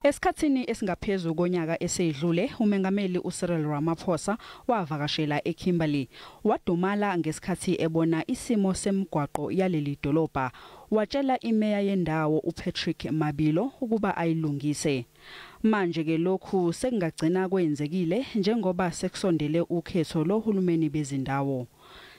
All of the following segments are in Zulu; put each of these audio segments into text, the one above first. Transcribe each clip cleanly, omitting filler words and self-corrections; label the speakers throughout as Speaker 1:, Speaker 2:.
Speaker 1: Esikhathini esingaphezulu konyaka esedlule, uMengameli uCyril Ramaphosa wavakashela eKimberley. Wadumala ngesikhathi ebona isimo semgwaqo yaleli dolobha. Watshela imeya yendawo uPatrick Mabilo ukuba ayilungise. Manje ke lokhu sekungagcina kwenzekile njengoba sekusondele ukhetho lohulumeni bezindawo.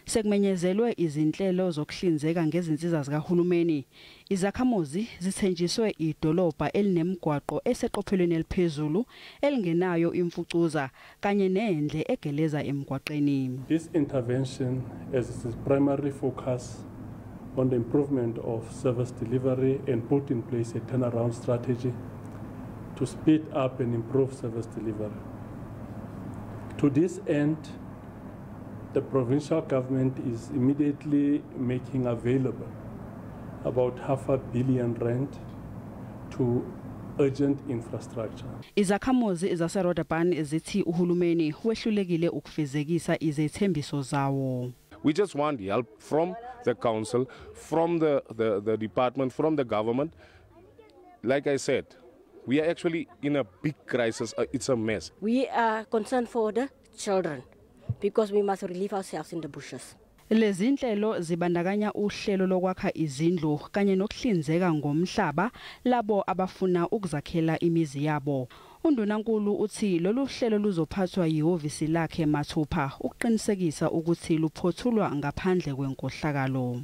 Speaker 1: Sekumenyezelwe izinhlelo zokuhlinzeka ngezinsiza zikahulumeni. Izakhamuzi zithenjiswe idolobha elinemgwaqo eseqophelweni eliphezulu elingenayo imfucuza kanye nendle egeleza emgwaqeni.
Speaker 2: This intervention has its primary focus on the improvement of service delivery and put in place a turnaround strategy to speed up and improve service delivery. To this end, the provincial government is immediately making available about R500 million to urgent infrastructure.
Speaker 1: Izakhamuzi zaseRodaban zithi uhulumeni wehlulekile ukufezekisa izethembiso zawo.
Speaker 3: We just want help from the council, from the department, from the government. Like I said, we are actually in a big crisis. It's a mess.
Speaker 4: We are concerned for the children because we must relieve ourselves in the bushes.
Speaker 1: Lezinhlelo zibandakanya uhlelo lokwakha izindlu kanye nokuhlinzeka ngomhlaba labo abafuna ukuzakhela imizi yabo. Undunankulu uthi lolu hlelo luzophathwa yihhovisi lakhe mathupha ukuqinisekisa ukuthi luphothulwa ngaphandle kwenkohlakalo.